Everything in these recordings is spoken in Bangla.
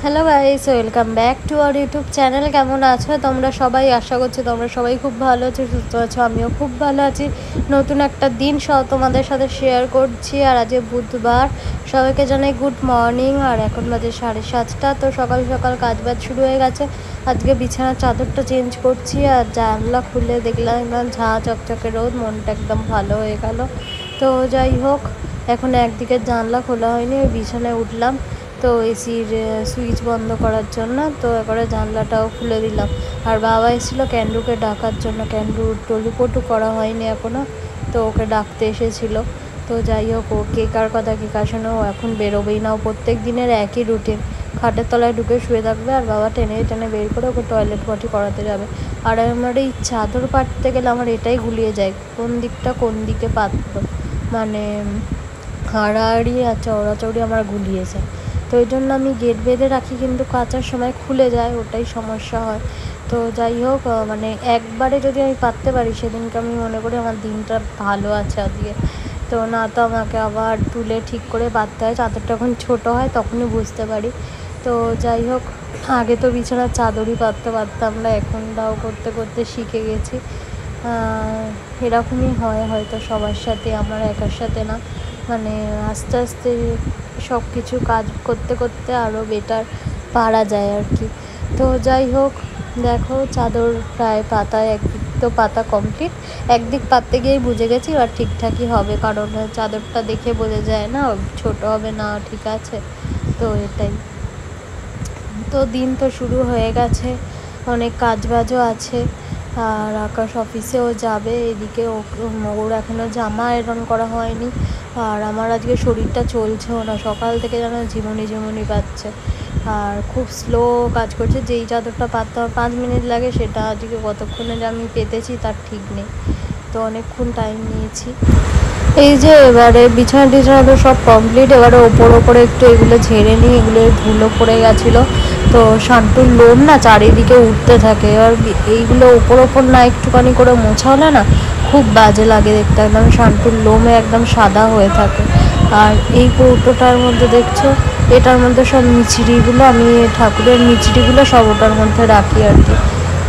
Hello guys, welcome back to our YouTube channel. কেমন আছো তোমরা সবাই? আশা করছি তোমরা সবাই খুব ভালো আছো, সুস্থ আছো। আমিও খুব ভালো আছি। নতুন একটা দিন তোমাদের সাথে শেয়ার করছি। আর আজকে বুধবার, সবাইকে জানাই গুড মর্নিং। আর এখন বাজে 7:30। তো সকাল সকাল কাজবাজ শুরু হয়ে গেছে। আজকে বিছানার চাদরটা চেঞ্জ করছি। আর জানলা খুলে দেখলাম একদম ঝাঁ চকচকে রোদ, মনটা একদম ভালো হয়ে গেল। তো যাই হোক, এখন একদিকে জানলা খোলা হয়নি, ওই বিছানায় উঠলাম তো এসির সুইচ বন্ধ করার জন্য। তো এবারে জানলাটাও খুলে দিলাম। আর বাবা এসেছিলো ক্যান্ডুকে ডাকার জন্য। ক্যান্ডুর টলুপটু করা হয়নি এখনও, তো ওকে ডাকতে এসেছিলো। তো যাই হোক, ও কে কার কথা কে কার শোনো, ও এখন বেরোবেই না। ও প্রত্যেক দিনের একই রুটিন, খাটের তলায় ঢুকে শুয়ে থাকবে আর বাবা টেনে টেনে বের করে ওকে টয়লেট পটি করাতে যাবে। আর আমার এই চাদর পাততে গেলে আমার এটাই গুলিয়ে যায়, কোন দিকটা কোন দিকে পাতবো, মানে হাড়াহাড়ি আর চওড়াচৌড়ি আমার গুলিয়ে যায়। তো ওই জন্য আমি গেট বেঁধে রাখি, কিন্তু কাচার সময় খুলে যায়, ওটাই সমস্যা হয়। তো যাই হোক, মানে একবারে যদি আমি পাততে পারি সেদিনকে আমি মনে করি আমার দিনটা ভালো আছে আজকে। তো না তো আমাকে আবার তুলে ঠিক করে পাততে হয়। চাদরটা যখন ছোটো হয় তখনই বুঝতে পারি। তো যাই হোক, আগে তো বিছানার চাদরই পাততে পারতাম না, এখন তাও করতে করতে শিখে গেছি। এরকমই হয় হয়তো সবার সাথে, আমার একার সাথে না। মানে আস্তে আস্তে সব কিছু কাজ করতে করতে আরও বেটার পারা যায় আর কি। তো যাই হোক, দেখো চাদর প্রায় পাতায় একদিক তো পাতা কমপ্লিট। একদিক পাততে গিয়েই বুঝে গেছি আর ঠিকঠাকই হবে, কারণ চাদরটা দেখে বোঝা যায় না ছোট হবে না ঠিক আছে। তো এটাই তো, দিন তো শুরু হয়ে গেছে, অনেক কাজবাজও আছে। আর আকাশ অফিসেও যাবে, এদিকে ওর এখনও জামা আয়রন করা হয়নি। আর আমার আজকে শরীরটা চলছেও না, সকাল থেকে যেন ঝিমুনি পাচ্ছে। আর খুব স্লো কাজ করছে। যেই চাদরটা পাততে 5 মিনিট লাগে, সেটা আজকে কতক্ষণে যে আমি পেতেছি তার ঠিক নেই। তো অনেকক্ষণ টাইম নিয়েছি। এই যে এবারে বিছানা টিছানা তো সব কমপ্লিট। এবারে ওপরে একটু এগুলো ঝেড়ে নিই, এগুলো ধুলো পড়ে গেছিলো। তো শান্তুর লোম না চারিদিকে উঠতে থাকে, এবার এইগুলো ওপর না একটুখানি করে মোছা হলে না খুব বাজে লাগে দেখতে, একদম শান্তুর লোমে একদম সাদা হয়ে থাকে। আর এই কৌটোটার মধ্যে দেখছো, এটার মধ্যে সব মিচড়িগুলো, আমি ঠাকুরের মিচড়িগুলো সব ওটার মধ্যে রাখি আর কি।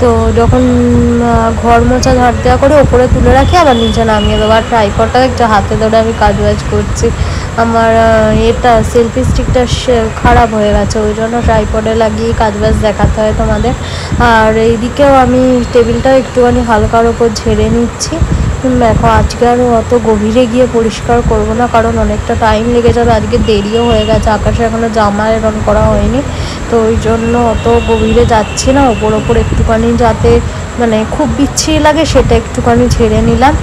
তো যখন ঘর মোছা ঝাড় দেওয়া করে ওপরে তুলে রাখি, আবার নিচে নামিয়ে দেবো। আর ট্রাইপডটা একটু হাতে ধরে আমি কাজবাজ করছি। আমার এটা সেলফি স্টিকটা খারাপ হয়ে গেছে, ওই জন্য ট্রাইপডে লাগিয়ে কাজবাজ দেখাতে হয় তোমাদের। আর এইদিকেও আমি টেবিলটাও একটুখানি হালকার ওপর ঝেড়ে নিচ্ছি। দেখো আজকে আর অত গভীরে গিয়ে পরিষ্কার করব না, কারণ অনেকটা টাইম লেগে যাবে। আজকে দেরিও হয়ে গেছে, আকাশে এখনও জামা আয়রন করা হয়নি। তো ওই জন্য অত গভীরে যাচ্ছি না, ওপর একটুখানি যাতে মানে খুব বিচ্ছিরি লাগে সেটা একটুখানি ঝেড়ে নিলাম।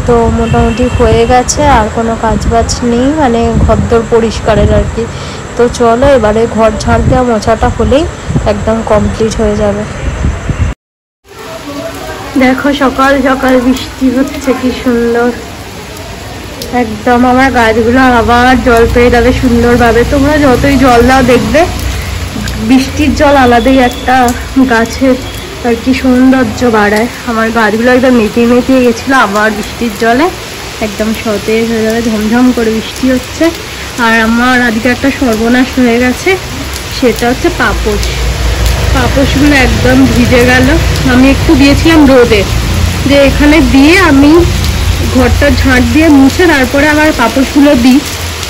তো মোটামুটি হয়ে গেছে, আর কোনো কাজবাজ নেই, মানে ঘরদোর পরিষ্কারের আর কি। তো চলো এবারে ঘর ঝাড় দেওয়া মোছাটা হলেই একদম কমপ্লিট হয়ে যাবে। দেখো সকাল সকাল বৃষ্টি হচ্ছে, কি সুন্দর একদম। আমার গাছগুলো আবার জল পেয়ে যাবে সুন্দরভাবে। তোমরা যতই জল দাও দেখবে বৃষ্টির জল আলাদাই একটা গাছের আর কি সৌন্দর্য বাড়ায়। আমার গাছগুলো একদম মেটিয়ে গেছিলো, আবার বৃষ্টির জলে একদম সতেজ হয়ে যাবে। ঝমঝম করে বৃষ্টি হচ্ছে। আর আমার আজকে একটা সর্বনাশ হয়ে গেছে, সেটা হচ্ছে পাপোশগুলো একদম ভিজে গেল। আমি একটু দিয়েছিলাম রোদে, যে এখানে দিয়ে আমি ঘরটা ঝাঁট দিয়ে মুছে তারপরে আবার পাপোশগুলো দিই।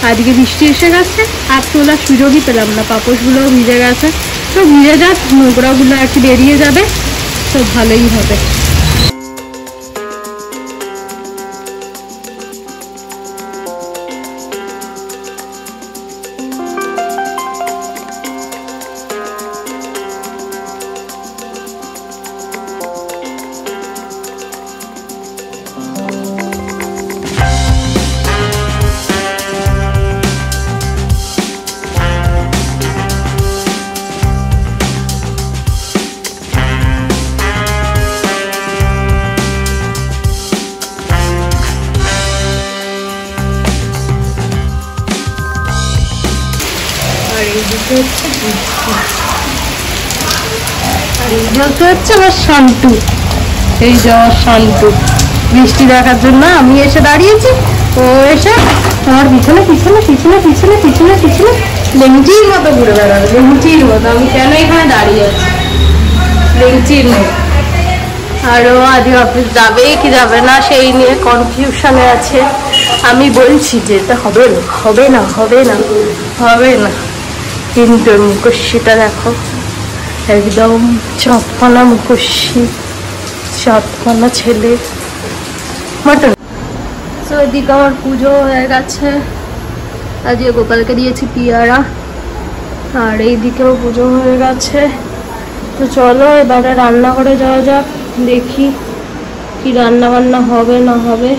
আজকে বৃষ্টি এসে গেছে, আর তোলার সুযোগই পেলাম না, পাপোশগুলোও ভিজে গেছে। তো ভিজে যাক, নোংরাগুলো আর কি বেরিয়ে যাবে, তো ভালোই হবে। হচ্ছে আমার শান্তু, এই যে আমার শান্তু বৃষ্টি দেখার জন্য আমি এসে দাঁড়িয়েছি, ও এসে আমার পিছনে লেংচির মতো ঘুরে বেড়াবে, লেংচির মতো। আমি কেন এখানে দাঁড়িয়ে আছি লেংচির মতো। আরও আজকে অফিস যাবে কি যাবে না সেই নিয়ে কনফিউশনে আছে। আমি বলছি যেতে হবে না, হবে না, হবে না, হবে না, কিন্তু মুখোশিটা দেখো, একদম চটকানা মুখোশি, চটকানা ছেলে মটন। তো এদিকে আমার পুজো হয়ে গেছে, আজকে গোপালকে দিয়েছি পিয়ারা, আর এইদিকেও পুজো হয়ে গেছে। তো চলো এবারে রান্না করে যাওয়া যাক, দেখি কি রান্না বান্না হবে না হবে।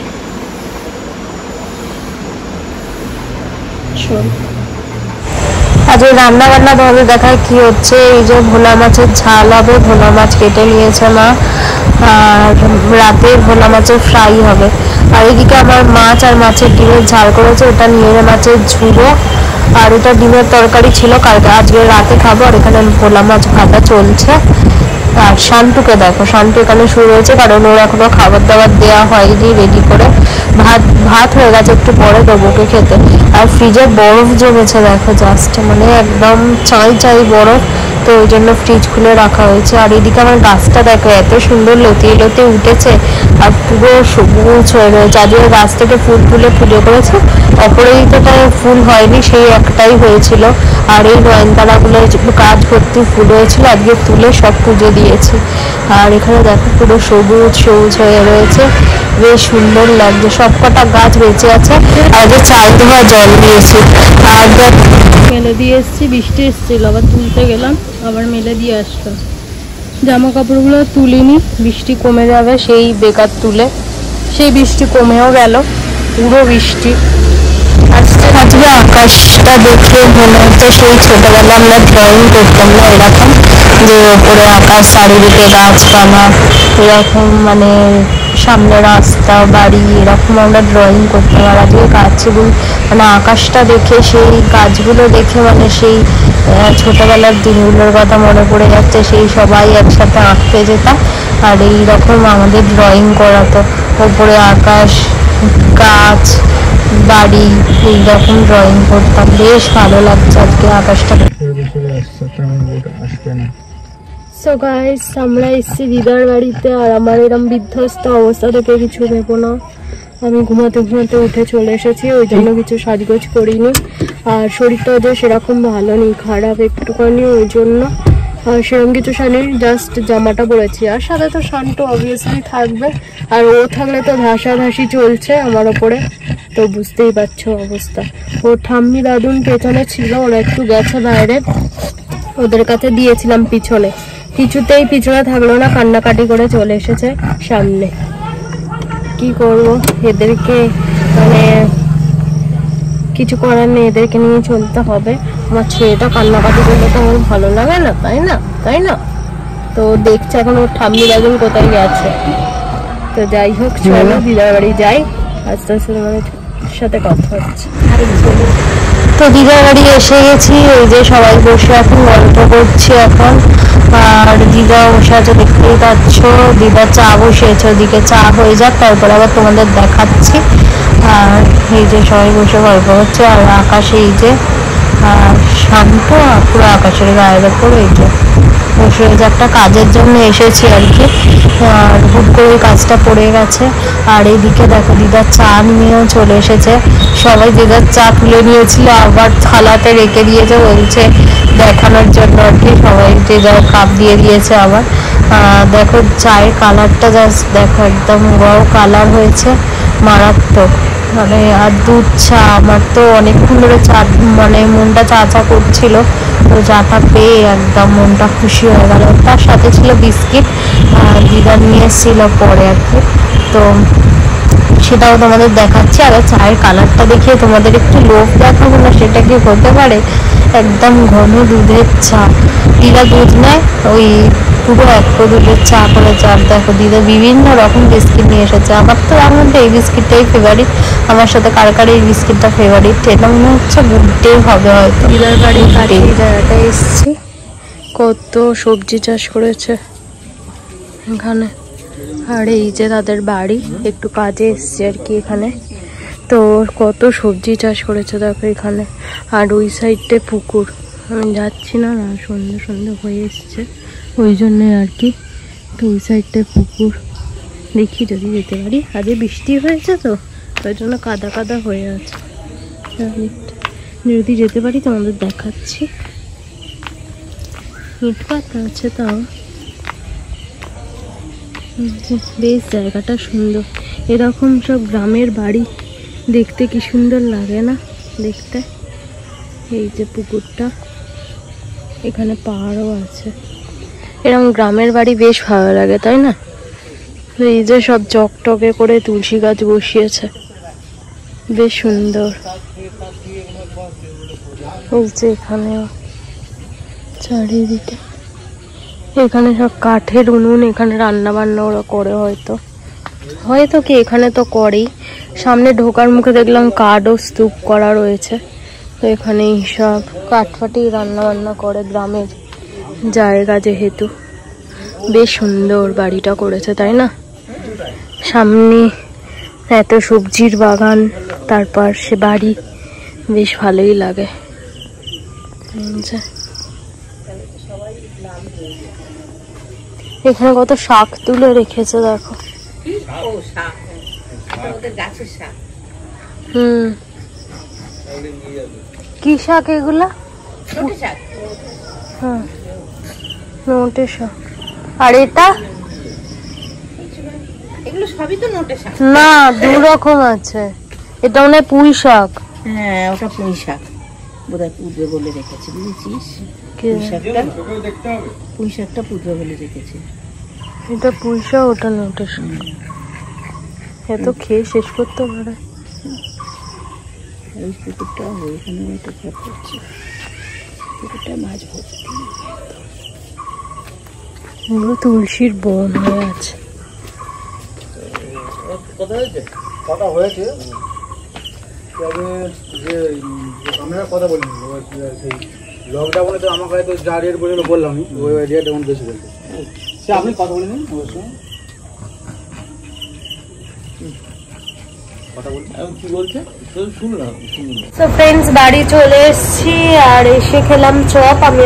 আজকে রান্না বান্না ভাবে দেখায় কি হচ্ছে। এই যে ভোলা মাছের ঝাল হবে, ভোলা মাছ কেটে নিয়েছে মা, আর রাতে ভোলা মাছের ফ্রাই হবে। আর এদিকে আমার মাছ আর মাছের ডিমের ঝাল করেছে, ওটা নিয়ে মাছের ঝুড়ো, আর ওটা ডিমের তরকারি ছিল কালকে, আজকে রাতে খাবো। আর এখানে ভোলা মাছ ভাজা চলছে। আর শান্তুকে দেখো, শান্তু এখানে শুরু হয়েছে, কারণ ওর এখনো খাবার দাবার দেওয়া হয়নি রেডি করে। ভাত হয়ে গেছে, একটু পরে দেবোকে খেতে। আর ফ্রিজে বরফ জমেছে দেখো, জাস্ট মানে একদম চাই বরফ, তো ওই জন্য ফ্রিজ খুলে রাখা হয়েছে। আর এদিকে আমার গাছটা দেখো এত সুন্দর লতিয়ে লতিয়ে উঠেছে, আর পুরো সবুজ হয়ে রয়েছে। আজকে গাছ থেকে ফুল তুলে পুজো করেছে, অপরাজিতাটায় ফুল হয়নি, সেই একটাই হয়েছিল। আর এই নয়নতারাগুলো কাজ ভর্তি ফুল হয়েছিল, আজকে তুলে সব পুজো দিয়েছি। আর এখানে দেখো পুরো সবুজ সবুজ হয়ে রয়েছে, বেশ সুন্দর লাগছে। সব কটা গাছ বেঁচে আছে। আর যে চাল ধোয়া জল দিয়েছি, আর মেলে দিয়ে এসছি, বৃষ্টি এসছিল, আবার তুলতে গেলাম, আবার মেলে দিয়ে আসলাম। জামা কাপড়গুলো তুলিনি, বৃষ্টি কমে যাবে সেই বেকার তুলে, সেই বৃষ্টি কমেও গেল, পুরো বৃষ্টি। আজকে আকাশটা দেখে মনে হচ্ছে সেই ছোটবেলা আমরা ড্রয়িং করতাম না, এরকম যে ওপরে আকাশ, চারিদিকে গাছপালা, এরকম মানে সামনে রাস্তা বাড়ি, এরকম আমরা ড্রয়িং করতাম। আর আজকে গাছগুলো মানে আকাশটা দেখে, সেই গাছগুলো দেখে মানে সেই ছোটবেলার দিনগুলোর কথা মনে পড়ে যাচ্ছে। সেই সবাই একসাথে আঁকতে যেতাম, আর এইরকম আমাদের ড্রয়িং করাতো, ওপরে আকাশ, গাছ, বাড়ি, এইরকম ড্রয়িং করতাম। বেশ ভালো লাগছে আজকে আকাশটা। সো গাইস, আমরা এসেছি দিদার বাড়িতে, আর আমার এরকম বিধ্বস্ত অবস্থা থেকে কিছু ভেবো না, আমি ঘুমাতে ঘুমাতে উঠে চলে এসেছি, ওই জন্য কিছু সাজগোজ করিনি। আর শরীরটা যে সেরকম ভালো নেই, খারাপ একটুখানি, ওই জন্য আর সেরকম কিছু শানি, জাস্ট জামাটা পরেছি। আর সাথে তো শান্তু অবভিয়াসলি থাকবে, আর ও থাকলে তো ধাসাধাসি চলছে আমার ওপরে, তো বুঝতেই পারছো অবস্থা। ও ঠাম্মি দাদুন পেছনে ছিল, ওরা একটু গেছে বাইরে, ওদের কাছে দিয়েছিলাম পিছনে, কিছুতেই পিছনে থাকলো না, কান্নাকাটি করে চলে এসেছে সামনে। কি করব, এদেরকে মানে কিছু করার নেই, এদেরকে নিয়ে চলতে হবে। আমার ছেলেটা কান্নাকাটি করলে তো আমার ভালো লাগে না, তাই না, তাই না? তো দেখছে এখন ওর ঠাম্মি দাদুন কোথায় গেছে। তো যাই হোক, চলো দিদার বাড়ি যাই, আস্তে আস্তে তোমাদের সাথে কথা হচ্ছে। তো দিদার বাড়ি এসে গেছি, ওই যে সবাই বসে এখন গল্প করছি এখন। আর দিদা বসে আছে, দেখতেই পাচ্ছ, দিদা চা বসিয়েছে, ওদিকে চা হয়ে যাক তারপরে আবার তোমাদের দেখাচ্ছি। আর এই যে সবাই বসে গল্প হচ্ছে, আর আকাশে এই যে শান্ত, পুরো আকাশের গায়ের ওপর এই যে বসে, যে একটা কাজের জন্য এসেছি আর কি, আর হুট করে ওই কাজটা পড়ে গেছে। আর এইদিকে দেখো দিদার চা নিয়েও চলে এসেছে, সবাই দিদার চা তুলে নিয়েছিল, আবার থালাতে রেখে দিয়েছে, বলছে দেখানোর জন্য আর কি, সবাই যে যার কাপ দিয়ে দিয়েছে আবার। দেখো চায়ের কালারটা জাস্ট দেখো, একদম গাঢ় কালার হয়েছে, মারাত্মক মানে। আর দুধ চা, আমার তো অনেকক্ষণ ধরে চা মানে মনটা চা চা করছিল, তো চাটা পেয়ে একদম মনটা খুশি হয়ে গেল। তার সাথে ছিল বিস্কিট, দিদা নিয়ে এসেছিল পরে আর কি, তো সেটাও তোমাদের দেখাচ্ছি। আর চায়ের কালারটা দেখিয়ে তোমাদের একটু লোভ দেখাবো না, সেটা কি হতে পারে? একদম ঘন দুধের চা, দিদা দুধ নেয়, ওই পুরো এক দুধের চা করে চা। দেখো দিদা বিভিন্ন রকম বিস্কিট নিয়ে এসেছে, আমার তো তার মধ্যে এই বিস্কিটটাই ফেভারিট, আমার সাথে কার কার এই বিস্কিটটা ফেভারিট, এটা মনে হচ্ছে গুড ডে হবে হয়তো। দিদার বাড়ির কাছে এই জায়গাটা এসছি, কত সবজি চাষ করেছে এখানে। আর এই যে তাদের বাড়ি, একটু কাজে এসছি আর কি এখানে। তো কত সবজি চাষ করেছে দেখো এখানে। আর ওই সাইডে পুকুর, আমি যাচ্ছি না, সন্ধ্যে সন্ধ্যে হয়ে এসছে ওই জন্যে আর কি। তো ওই সাইডটায় পুকুর, দেখি যদি যেতে পারি। আজকে বৃষ্টি হয়েছে তো তাই জন্য কাদা কাদা হয়ে আছে। যদি যেতে পারি তোমাদের দেখাচ্ছি। ইট পাতা আছে তাও, বেশ জায়গাটা সুন্দর। এরকম সব গ্রামের বাড়ি দেখতে কি সুন্দর লাগে না দেখতে। এই যে পুকুরটা, এখানে পাহাড়ও আছে। এরকম গ্রামের বাড়ি বেশ ভালো লাগে তাই না? এই যে সব চকটকে করে তুলসী গাছ বসিয়েছে, বেশ সুন্দর। এই যে এখানেও চারিদিকে, এখানে সব কাঠের উনুন, এখানে রান্না বান্না ওরা করে হয়তো কি এখানে তো করেই। সামনে ঢোকার মুখে দেখলাম কাঠ ও স্তূপ করা রয়েছে, তো এখানেই সব কাঠ ফাটি রান্না বান্না করে। গ্রামের জায়গা যেহেতু, বেশ সুন্দর বাড়িটা করেছে তাই না? সামনে এত সবজির বাগান, তারপর সে বাড়ি, বেশ ভালোই লাগে। এখানে কত শাক তুলে রেখেছে দেখো। কি শাক এগুলা? হ্যাঁ, নোটে শাক। আর এটা না, দু রকম আছে। এটা মনে হয় পুঁই শাক। হ্যাঁ, ওটা পুঁই শাক বোধহয় পুঁতবে বলে রেখেছে, বুঝেছিস? পুঁই শাকটা পুঁতবে বলে রেখেছে। এটা পুঁই শাক, ওটা নোটে শাক। এত খেয়ে শেষ করতে পারে। এই পুকুরটা ওইখানে একটা ঘর করছে, পুকুরটা মাছ ভর্তি। পুরো তুলসীর বন হয়ে আছে। কথা হয়েছে যে আমরা কথা বলি সেই লকডাউনে, তো আমাকে হয়তো যা রেট বলে বললাম, ওই রেট এখন বেশি বলতে। সে আপনি কথা বলে নিন অবশ্যই। তো ফ্রেন্ডস, বাড়ি চলে এসেছি আর এসে খেলাম চপ। আমি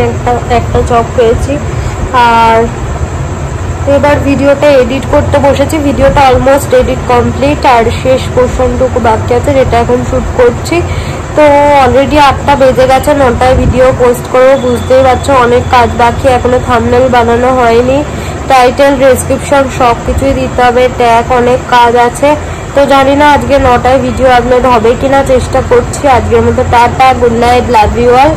একটা চপ পেয়েছি। আর এবার ভিডিওটা এডিট করতে বসেছি। ভিডিওটা অলমোস্ট এডিট কমপ্লিট, আর শেষ পোর্শনটুকু বাকি আছে যেটা এখন শুট করছি। তো অলরেডি 8টা বেজে গেছে, 9টায় ভিডিও পোস্ট করবো। বুঝতেই পারছো অনেক কাজ বাকি, এখনো থাম্বনেল বানানো হয়নি, টাইটেল, ডেসক্রিপশন সব কিছুই দিতে হবে, ট্যাগ, অনেক কাজ আছে। তো জানি না আজকে 9টায় ভিডিও আপলোড হবে কিনা, চেষ্টা করছি। আজকের মতো tata, good night, love you all.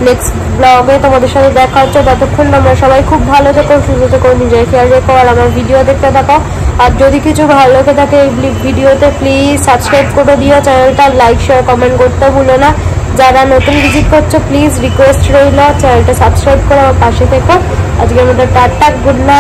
Next ব্লগে তোমাদের সাথে দেখা হচ্ছে। ততক্ষণ তোমরা সবাই খুব ভালো থেকো, সুস্থ থেকো, নিজের খেয়াল রেখো, আর আমার ভিডিও দেখতে থাকো। আর যদি কিছু ভালো লেগে থাকে এই ভিডিওতে, প্লিজ সাবস্ক্রাইব করে দিও চ্যানেলটা, লাইক শেয়ার কমেন্ট করতে ভুলো না। যারা নতুন ভিজিট করছো প্লিজ রিকোয়েস্ট রইল চ্যানেলটা সাবস্ক্রাইব করে আমার পাশে থেকো। আজকের মতো টাটা, গুড নাইট।